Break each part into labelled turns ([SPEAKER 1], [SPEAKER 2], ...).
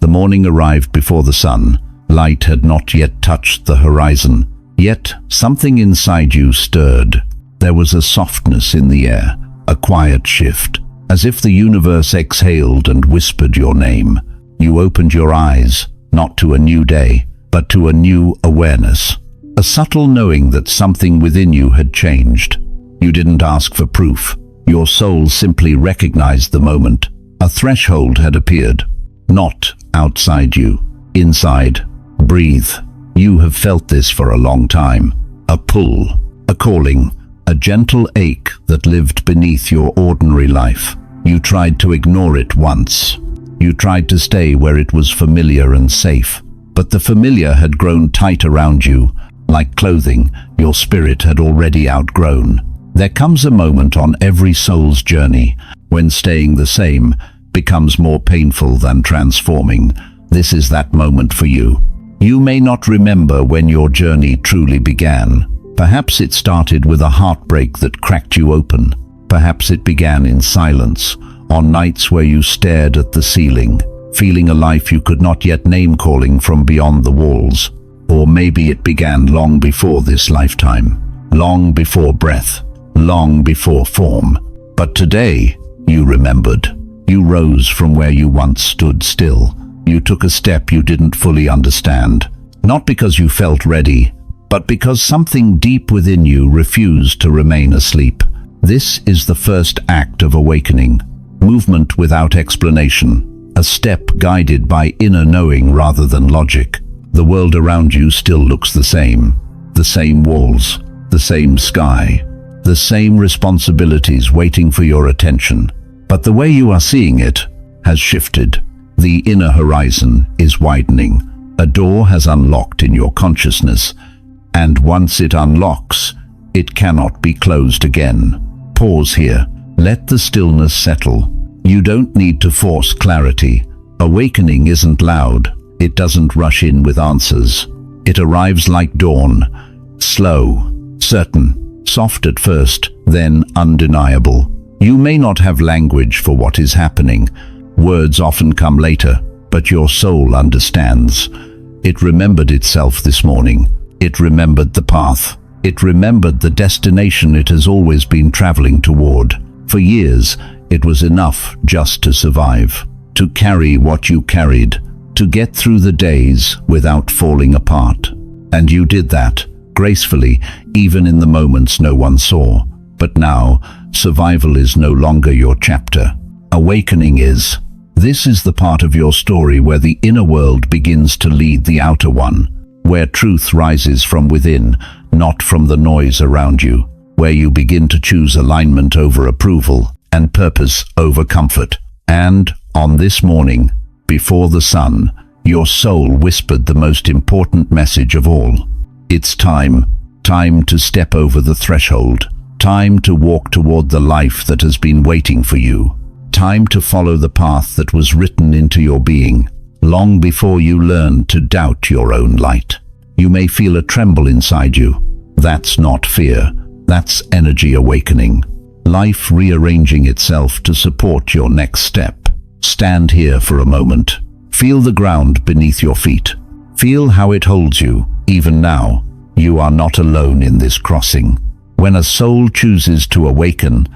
[SPEAKER 1] The morning arrived before the sun. Light had not yet touched the horizon. Yet something inside you stirred. There was a softness in the air, a quiet shift, as if the universe exhaled and whispered your name. You opened your eyes, not to a new day, but to a new awareness. A subtle knowing that something within you had changed. You didn't ask for proof. Your soul simply recognized the moment. A threshold had appeared. Not outside you, inside. Breathe. You have felt this for a long time. A pull, a calling, a gentle ache that lived beneath your ordinary life. You tried to ignore it once. You tried to stay where it was familiar and safe. But the familiar had grown tight around you. Like clothing, your spirit had already outgrown. There comes a moment on every soul's journey when staying the same becomes more painful than transforming. This is that moment for you. You may not remember when your journey truly began. Perhaps it started with a heartbreak that cracked you open. Perhaps it began in silence, on nights where you stared at the ceiling, feeling a life you could not yet name calling from beyond the walls. Or maybe it began long before this lifetime, long before breath, long before form. But today, you remembered. You rose from where you once stood still. You took a step you didn't fully understand, not because you felt ready, but because something deep within you refused to remain asleep. This is the first act of awakening, movement without explanation, a step guided by inner knowing rather than logic. The world around you still looks the same walls, the same sky, the same responsibilities waiting for your attention. But the way you are seeing it has shifted. The inner horizon is widening. A door has unlocked in your consciousness, and once it unlocks, it cannot be closed again. Pause here. Let the stillness settle. You don't need to force clarity. Awakening isn't loud. It doesn't rush in with answers. It arrives like dawn, slow, certain, soft at first, then undeniable. You may not have language for what is happening. Words often come later, but your soul understands. It remembered itself this morning. It remembered the path. It remembered the destination it has always been traveling toward. For years, it was enough just to survive, to carry what you carried, to get through the days without falling apart. And you did that, gracefully, even in the moments no one saw. But now, survival is no longer your chapter. Awakening is. This is the part of your story where the inner world begins to lead the outer one, where truth rises from within, not from the noise around you, where you begin to choose alignment over approval and purpose over comfort. And on this morning, before the sun, your soul whispered the most important message of all. It's time to step over the threshold. Time to walk toward the life that has been waiting for you. Time to follow the path that was written into your being, long before you learned to doubt your own light. You may feel a tremble inside you. That's not fear. That's energy awakening. Life rearranging itself to support your next step. Stand here for a moment. Feel the ground beneath your feet. Feel how it holds you, even now. You are not alone in this crossing. When a soul chooses to awaken,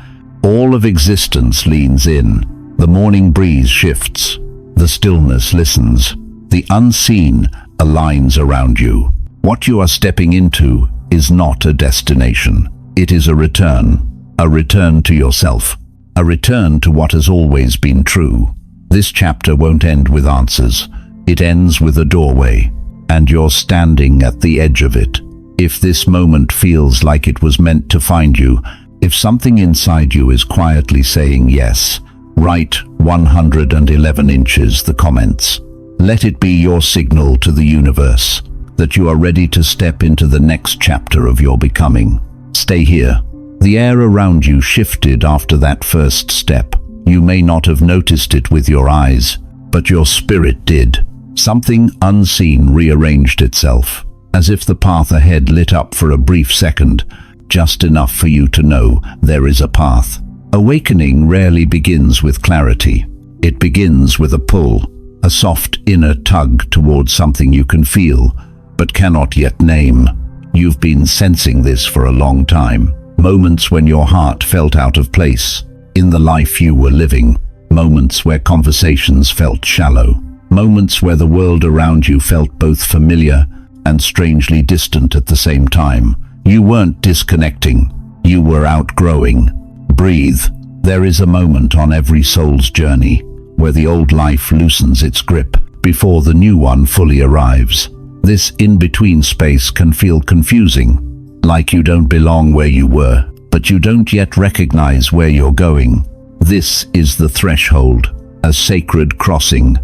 [SPEAKER 1] all of existence leans in. The morning breeze shifts. The stillness listens. The unseen aligns around you. What you are stepping into is not a destination. It is a return to yourself, a return to what has always been true. This chapter won't end with answers. It ends with a doorway, and you're standing at the edge of it. If this moment feels like it was meant to find you, if something inside you is quietly saying yes, write 111 inches the comments. Let it be your signal to the universe that you are ready to step into the next chapter of your becoming. Stay here. The air around you shifted after that first step. You may not have noticed it with your eyes, but your spirit did. Something unseen rearranged itself, as if the path ahead lit up for a brief second, just enough for you to know there is a path. Awakening rarely begins with clarity. It begins with a pull, a soft inner tug towards something you can feel, but cannot yet name. You've been sensing this for a long time. Moments when your heart felt out of place in the life you were living. Moments where conversations felt shallow. Moments where the world around you felt both familiar and strangely distant at the same time. You weren't disconnecting. You were outgrowing. Breathe. There is a moment on every soul's journey where the old life loosens its grip before the new one fully arrives. This in-between space can feel confusing, like you don't belong where you were, but you don't yet recognize where you're going. This is the threshold, a sacred crossing,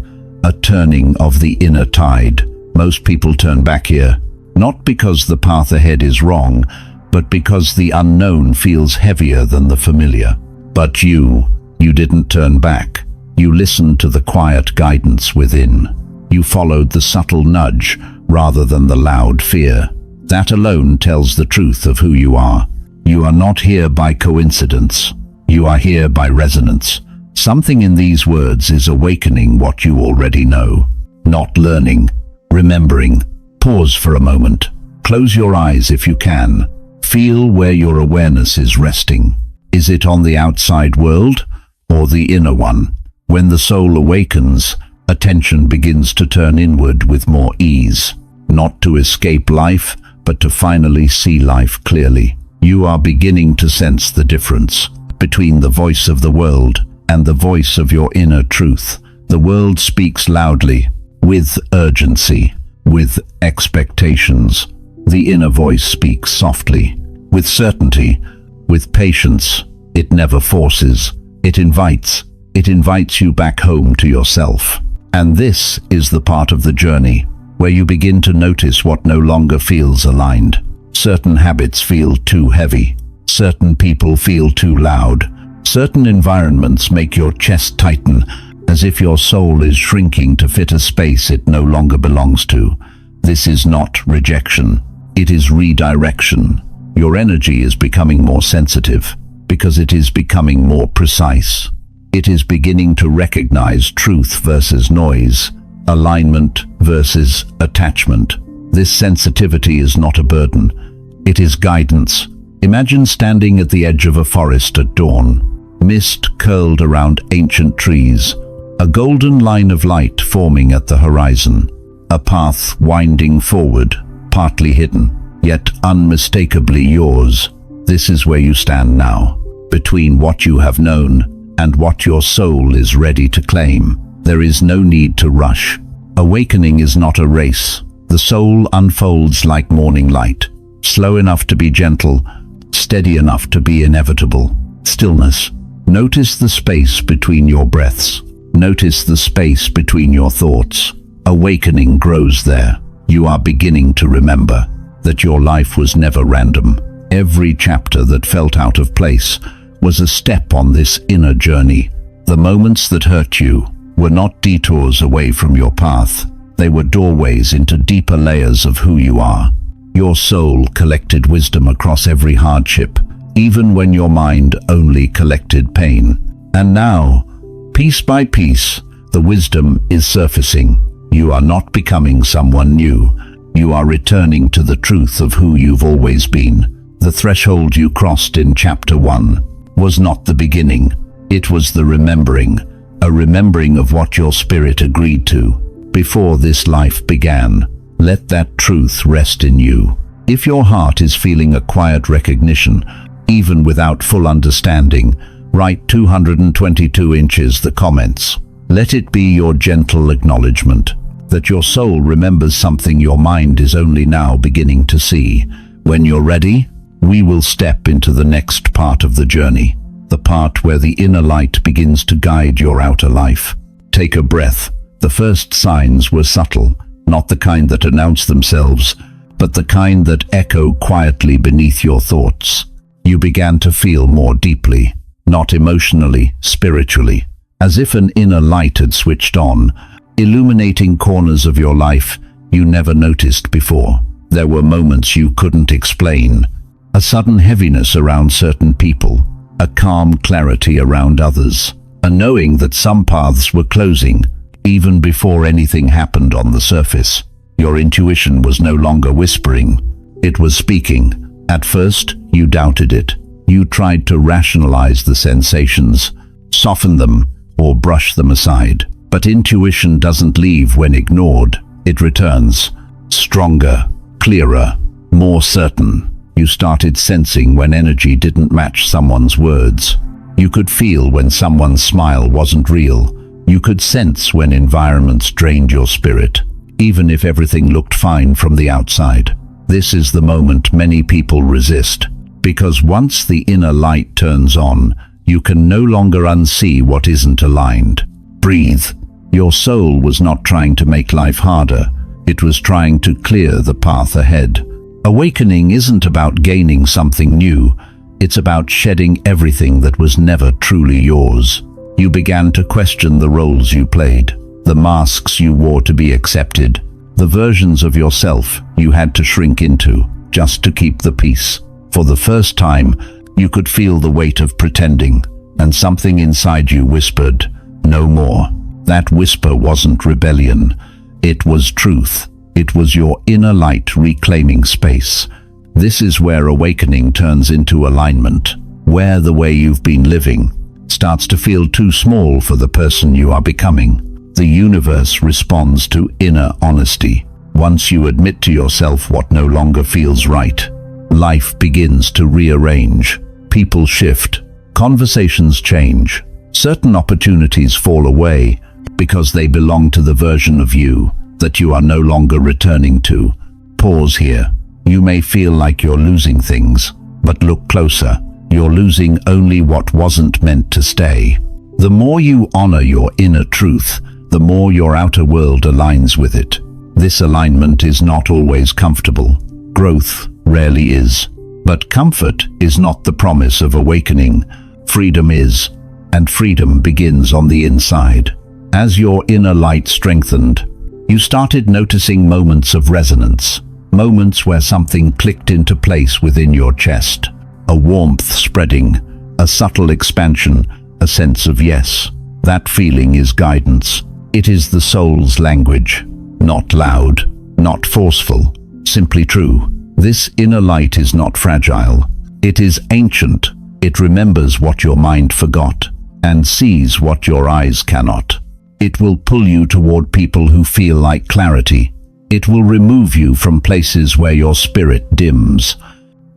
[SPEAKER 1] a turning of the inner tide. Most people turn back here, not because the path ahead is wrong, but because the unknown feels heavier than the familiar. But you didn't turn back. You listened to the quiet guidance within. You followed the subtle nudge rather than the loud fear. That alone tells the truth of who you are. You are not here by coincidence. You are here by resonance. Something in these words is awakening what you already know. Not learning, remembering. Pause for a moment. Close your eyes if you can. Feel where your awareness is resting. Is it on the outside world or the inner one? When the soul awakens, attention begins to turn inward with more ease. Not to escape life, but to finally see life clearly. You are beginning to sense the difference between the voice of the world and the voice of your inner truth. The world speaks loudly, with urgency, with expectations. The inner voice speaks softly, with certainty, with patience. It never forces, it invites. It invites you back home to yourself. And this is the part of the journey where you begin to notice what no longer feels aligned. Certain habits feel too heavy. Certain people feel too loud. Certain environments make your chest tighten, as if your soul is shrinking to fit a space it no longer belongs to. This is not rejection. It is redirection. Your energy is becoming more sensitive because it is becoming more precise. It is beginning to recognize truth versus noise, alignment versus attachment. This sensitivity is not a burden. It is guidance. Imagine standing at the edge of a forest at dawn. Mist curled around ancient trees, a golden line of light forming at the horizon. A path winding forward, partly hidden, yet unmistakably yours. This is where you stand now, between what you have known and what your soul is ready to claim. There is no need to rush. Awakening is not a race. The soul unfolds like morning light, slow enough to be gentle, steady enough to be inevitable. Stillness. Notice the space between your breaths. Notice the space between your thoughts. Awakening grows there. You are beginning to remember that your life was never random. Every chapter that felt out of place was a step on this inner journey. The moments that hurt you were not detours away from your path. They were doorways into deeper layers of who you are. Your soul collected wisdom across every hardship, even when your mind only collected pain. And now, piece by piece, the wisdom is surfacing. You are not becoming someone new. You are returning to the truth of who you've always been. The threshold you crossed in chapter 1 was not the beginning. It was the remembering, a remembering of what your spirit agreed to before this life began. Let that truth rest in you. If your heart is feeling a quiet recognition, even without full understanding, write 222 inches the comments. Let it be your gentle acknowledgement that your soul remembers something your mind is only now beginning to see. When you're ready, we will step into the next part of the journey, the part where the inner light begins to guide your outer life. Take a breath. The first signs were subtle, not the kind that announce themselves, but the kind that echo quietly beneath your thoughts. You began to feel more deeply, not emotionally, spiritually, as if an inner light had switched on, illuminating corners of your life you never noticed before. There were moments you couldn't explain, a sudden heaviness around certain people, a calm clarity around others, a knowing that some paths were closing, Even before anything happened on the surface, your intuition was no longer whispering. It was speaking. At first, you doubted it. You tried to rationalize the sensations, soften them, or brush them aside. But intuition doesn't leave when ignored. It returns, stronger, clearer, more certain. You started sensing when energy didn't match someone's words. You could feel when someone's smile wasn't real. You could sense when environments drained your spirit, even if everything looked fine from the outside. This is the moment many people resist, because once the inner light turns on, you can no longer unsee what isn't aligned. Breathe. Your soul was not trying to make life harder. It was trying to clear the path ahead. Awakening isn't about gaining something new. It's about shedding everything that was never truly yours. You began to question the roles you played, the masks you wore to be accepted, the versions of yourself you had to shrink into just to keep the peace. For the first time, you could feel the weight of pretending, and something inside you whispered, "No more." That whisper wasn't rebellion. It was truth. It was your inner light reclaiming space. This is where awakening turns into alignment, where the way you've been living starts to feel too small for the person you are becoming. The universe responds to inner honesty. Once you admit to yourself what no longer feels right, life begins to rearrange. People shift. Conversations change. Certain opportunities fall away because they belong to the version of you that you are no longer returning to. Pause here. You may feel like you're losing things, but look closer. You're losing only what wasn't meant to stay. The more you honor your inner truth, the more your outer world aligns with it. This alignment is not always comfortable. Growth rarely is. But comfort is not the promise of awakening. Freedom is, and freedom begins on the inside. As your inner light strengthened, you started noticing moments of resonance, moments where something clicked into place within your chest. A warmth spreading, a subtle expansion, a sense of yes. That feeling is guidance. It is the soul's language. Not loud, not forceful, simply true. This inner light is not fragile. It is ancient. It remembers what your mind forgot and sees what your eyes cannot. It will pull you toward people who feel like clarity. It will remove you from places where your spirit dims.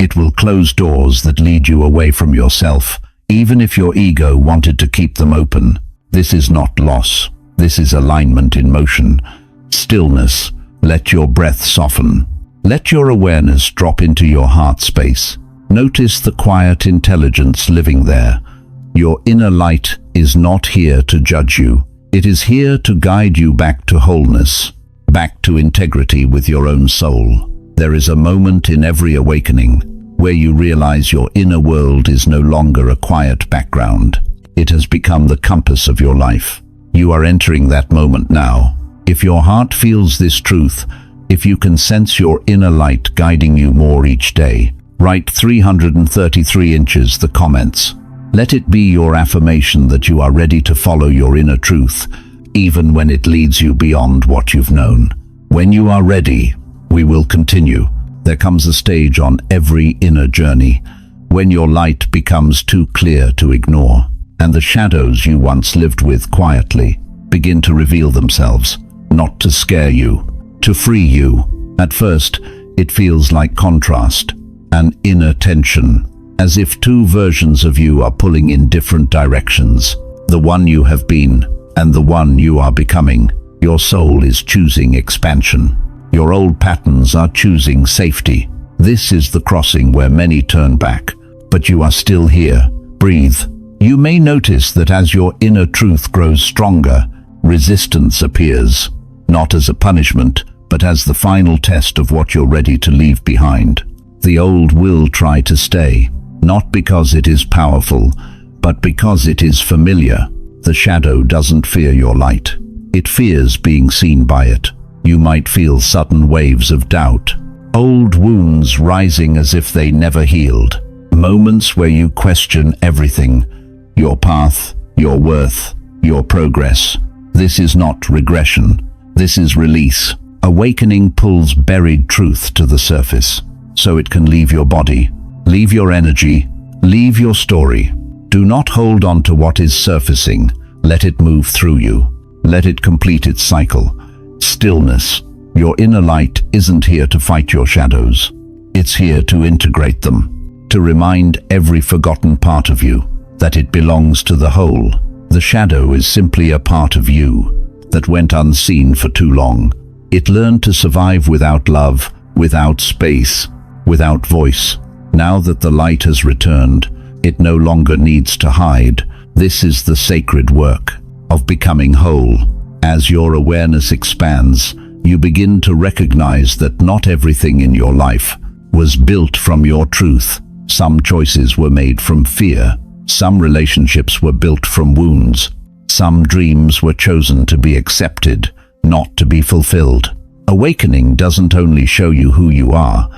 [SPEAKER 1] It will close doors that lead you away from yourself, even if your ego wanted to keep them open. This is not loss. This is alignment in motion. Stillness. Let your breath soften. Let your awareness drop into your heart space. Notice the quiet intelligence living there. Your inner light is not here to judge you. It is here to guide you back to wholeness, back to integrity with your own soul. There is a moment in every awakening where you realize your inner world is no longer a quiet background. It has become the compass of your life. You are entering that moment now. If your heart feels this truth, if you can sense your inner light guiding you more each day, write 333 inches the comments. Let it be your affirmation that you are ready to follow your inner truth, even when it leads you beyond what you've known. When you are ready, we will continue. There comes a stage on every inner journey when your light becomes too clear to ignore, and the shadows you once lived with quietly begin to reveal themselves, not to scare you, to free you. At first, it feels like contrast, an inner tension, as if two versions of you are pulling in different directions. The one you have been and the one you are becoming. Your soul is choosing expansion. Your old patterns are choosing safety. This is the crossing where many turn back, but you are still here. Breathe. You may notice that as your inner truth grows stronger, resistance appears, not as a punishment, but as the final test of what you're ready to leave behind. The old will try to stay, not because it is powerful, but because it is familiar. The shadow doesn't fear your light. It fears being seen by it. You might feel sudden waves of doubt, old wounds rising as if they never healed, moments where you question everything, your path, your worth, your progress. This is not regression. This is release. Awakening pulls buried truth to the surface, so it can leave your body, leave your energy, leave your story. Do not hold on to what is surfacing. Let it move through you. Let it complete its cycle. Stillness. Your inner light isn't here to fight your shadows. It's here to integrate them, to remind every forgotten part of you that it belongs to the whole. The shadow is simply a part of you that went unseen for too long. It learned to survive without love, without space, without voice. Now that the light has returned, it no longer needs to hide. This is the sacred work of becoming whole. As your awareness expands, you begin to recognize that not everything in your life was built from your truth. Some choices were made from fear. Some relationships were built from wounds. Some dreams were chosen to be accepted, not to be fulfilled. Awakening doesn't only show you who you are,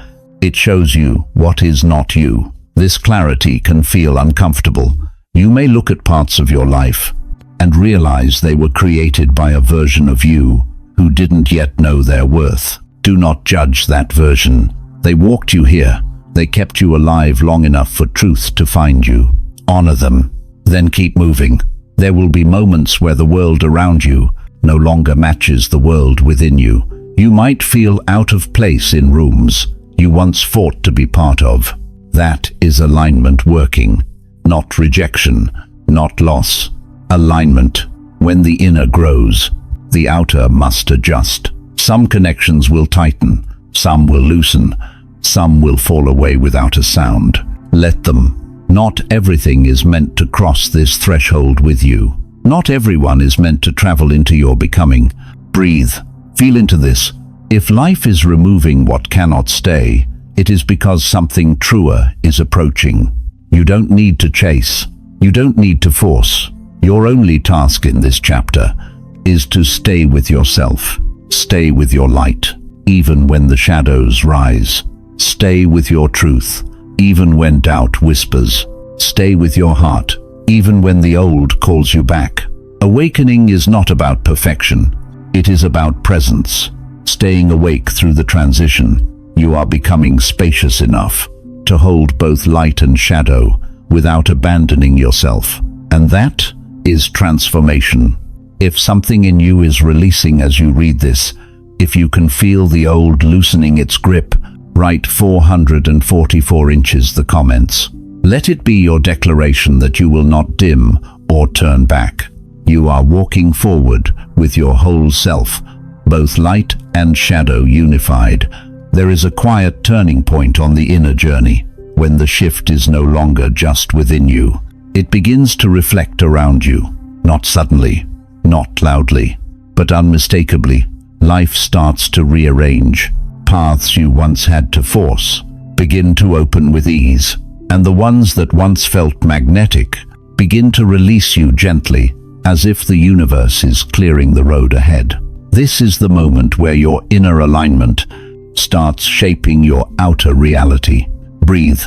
[SPEAKER 1] it shows you what is not you. This clarity can feel uncomfortable. You may look at parts of your life and realize they were created by a version of you who didn't yet know their worth. Do not judge that version. They walked you here. They kept you alive long enough for truth to find you. Honor them, then keep moving. There will be moments where the world around you no longer matches the world within you. You might feel out of place in rooms you once fought to be part of. That is alignment working, not rejection, not loss. Alignment. When the inner grows, the outer must adjust. Some connections will tighten, some will loosen, some will fall away without a sound. Let them. Not everything is meant to cross this threshold with you. Not everyone is meant to travel into your becoming. Breathe. Feel into this. If life is removing what cannot stay, it is because something truer is approaching. You don't need to chase. You don't need to force. Your only task in this chapter is to stay with yourself. Stay with your light, even when the shadows rise. Stay with your truth, even when doubt whispers. Stay with your heart, even when the old calls you back. Awakening is not about perfection. It is about presence. Staying awake through the transition, you are becoming spacious enough to hold both light and shadow without abandoning yourself. And that is transformation. If something in you is releasing as you read this, if you can feel the old loosening its grip, write 444 inches the comments. Let it be your declaration that you will not dim or turn back. You are walking forward with your whole self, both light and shadow unified. There is a quiet turning point on the inner journey, when the shift is no longer just within you. It begins to reflect around you, not suddenly, not loudly, but unmistakably. Life starts to rearrange. Paths you once had to force begin to open with ease, and the ones that once felt magnetic begin to release you gently, as if the universe is clearing the road ahead. This is the moment where your inner alignment starts shaping your outer reality. Breathe.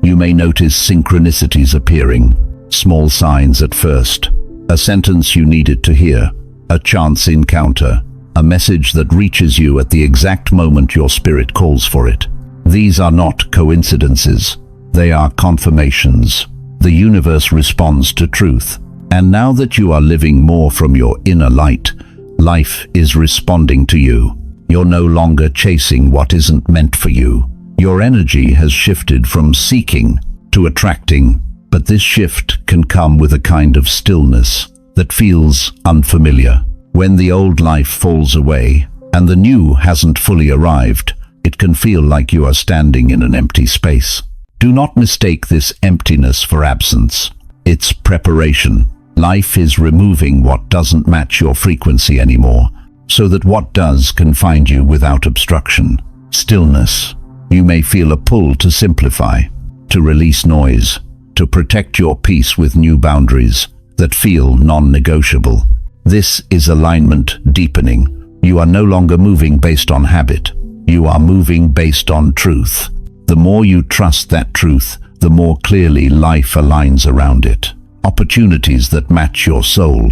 [SPEAKER 1] You may notice synchronicities appearing, small signs at first, a sentence you needed to hear, a chance encounter, a message that reaches you at the exact moment your spirit calls for it. These are not coincidences. They are confirmations. The universe responds to truth. And now that you are living more from your inner light, life is responding to you. You're no longer chasing what isn't meant for you. Your energy has shifted from seeking to attracting, but this shift can come with a kind of stillness that feels unfamiliar. When the old life falls away and the new hasn't fully arrived, it can feel like you are standing in an empty space. Do not mistake this emptiness for absence. It's preparation. Life is removing what doesn't match your frequency anymore, so that what does can find you without obstruction. Stillness. You may feel a pull to simplify, to release noise, to protect your peace with new boundaries that feel non-negotiable. This is alignment deepening. You are no longer moving based on habit. You are moving based on truth. The more you trust that truth, the more clearly life aligns around it. Opportunities that match your soul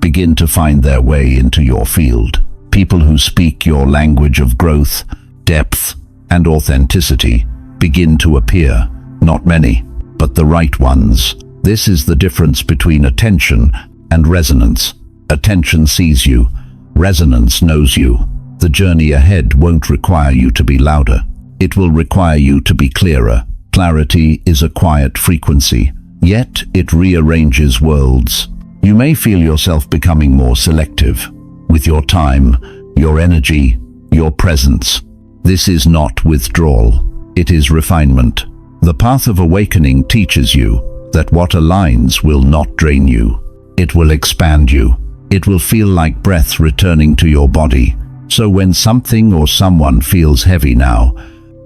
[SPEAKER 1] begin to find their way into your field. People who speak your language of growth, depth, and authenticity begin to appear. Not many, but the right ones. This is the difference between attention and resonance. Attention sees you. Resonance knows you. The journey ahead won't require you to be louder. It will require you to be clearer. Clarity is a quiet frequency, yet it rearranges worlds. You may feel yourself becoming more selective with your time, your energy, your presence. This is not withdrawal. It is refinement. The path of awakening teaches you that what aligns will not drain you. It will expand you. It will feel like breath returning to your body. So when something or someone feels heavy now,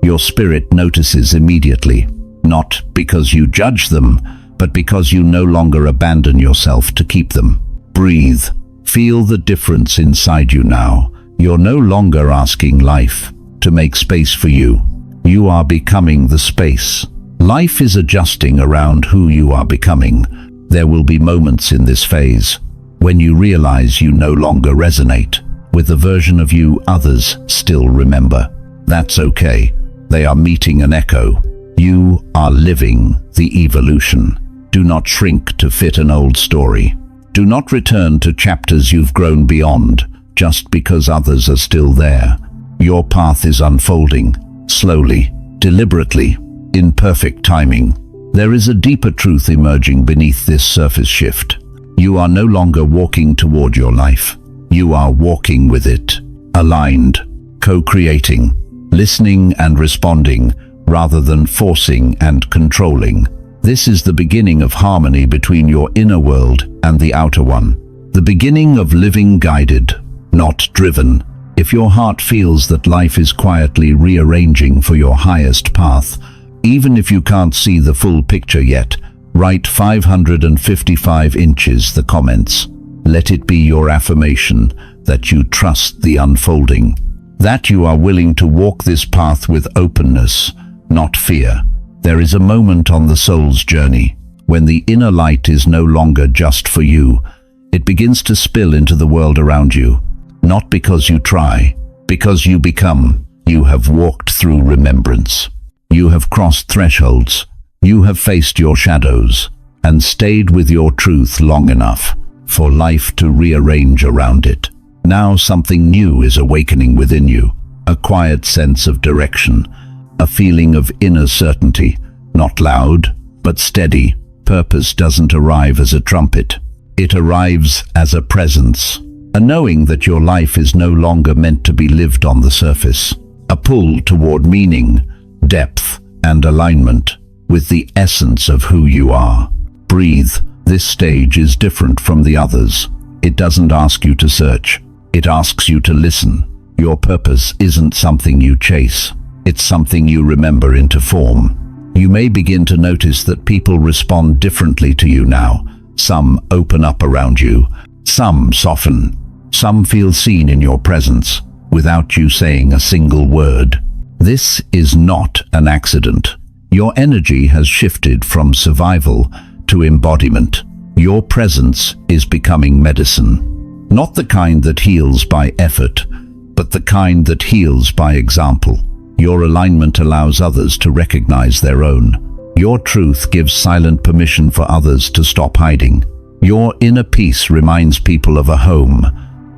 [SPEAKER 1] your spirit notices immediately, not because you judge them, but because you no longer abandon yourself to keep them. Breathe. Feel the difference inside you now. You're no longer asking life to make space for you. You are becoming the space. Life is adjusting around who you are becoming. There will be moments in this phase when you realize you no longer resonate with the version of you others still remember. That's okay. They are meeting an echo. You are living the evolution. Do not shrink to fit an old story. Do not return to chapters you've grown beyond just because others are still there. Your path is unfolding, slowly, deliberately, in perfect timing. There is a deeper truth emerging beneath this surface shift. You are no longer walking toward your life. You are walking with it, aligned, co-creating, listening and responding, rather than forcing and controlling. This is the beginning of harmony between your inner world and the outer one. The beginning of living guided, not driven. If your heart feels that life is quietly rearranging for your highest path, even if you can't see the full picture yet, write 555 inches the comments. Let it be your affirmation that you trust the unfolding, that you are willing to walk this path with openness, not fear. There is a moment on the soul's journey when the inner light is no longer just for you. It begins to spill into the world around you, not because you try, because you become. You have walked through remembrance. You have crossed thresholds. You have faced your shadows and stayed with your truth long enough for life to rearrange around it. Now something new is awakening within you, a quiet sense of direction, a feeling of inner certainty, not loud, but steady. Purpose doesn't arrive as a trumpet. It arrives as a presence, a knowing that your life is no longer meant to be lived on the surface, a pull toward meaning, depth, and alignment with the essence of who you are. Breathe. This stage is different from the others. It doesn't ask you to search. It asks you to listen. Your purpose isn't something you chase. It's something you remember into form. You may begin to notice that people respond differently to you now. Some open up around you. Some soften. Some feel seen in your presence without you saying a single word. This is not an accident. Your energy has shifted from survival to embodiment. Your presence is becoming medicine. Not the kind that heals by effort, but the kind that heals by example. Your alignment allows others to recognize their own. Your truth gives silent permission for others to stop hiding. Your inner peace reminds people of a home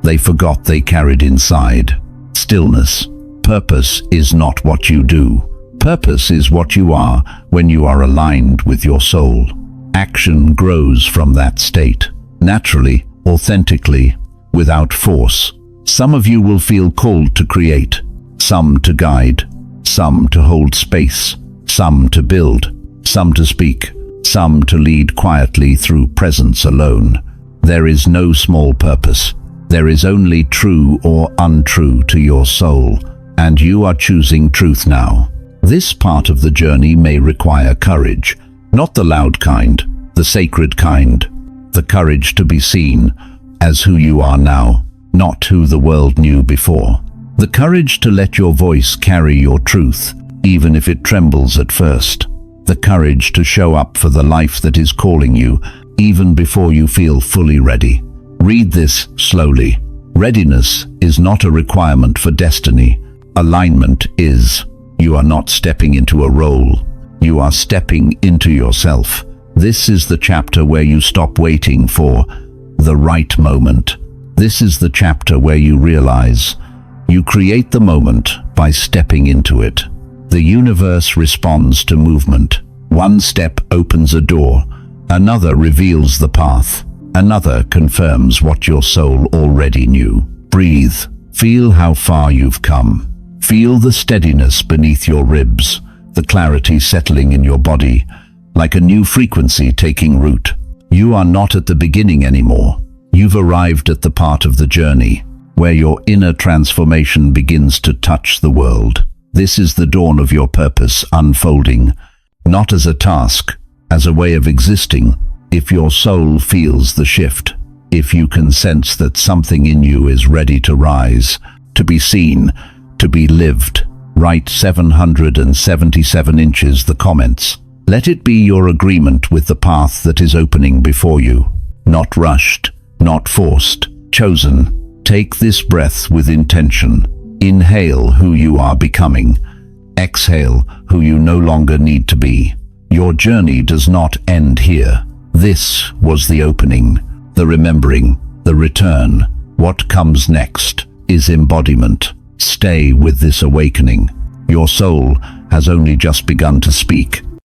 [SPEAKER 1] they forgot they carried inside. Stillness. Purpose is not what you do. Purpose is what you are when you are aligned with your soul. Action grows from that state, naturally, authentically, without force. Some of you will feel called to create, some to guide, some to hold space, some to build, some to speak, some to lead quietly through presence alone. There is no small purpose. There is only true or untrue to your soul, and you are choosing truth now. This part of the journey may require courage, not the loud kind, the sacred kind, the courage to be seen as who you are now, not who the world knew before. The courage to let your voice carry your truth, even if it trembles at first. The courage to show up for the life that is calling you, even before you feel fully ready. Read this slowly. Readiness is not a requirement for destiny. Alignment is. You are not stepping into a role. You are stepping into yourself. This is the chapter where you stop waiting for the right moment. This is the chapter where you realize you create the moment by stepping into it. The universe responds to movement. One step opens a door, another reveals the path, another confirms what your soul already knew. Breathe. Feel how far you've come. Feel the steadiness beneath your ribs, the clarity settling in your body, like a new frequency taking root. You are not at the beginning anymore. You've arrived at the part of the journey where your inner transformation begins to touch the world. This is the dawn of your purpose unfolding, not as a task, as a way of existing. If your soul feels the shift, if you can sense that something in you is ready to rise, to be seen, to be lived, write 777 inches the comments. Let it be your agreement with the path that is opening before you. Not rushed, not forced, chosen. Take this breath with intention. Inhale who you are becoming. Exhale who you no longer need to be. Your journey does not end here. This was the opening, the remembering, the return. What comes next is embodiment. Stay with this awakening. Your soul has only just begun to speak.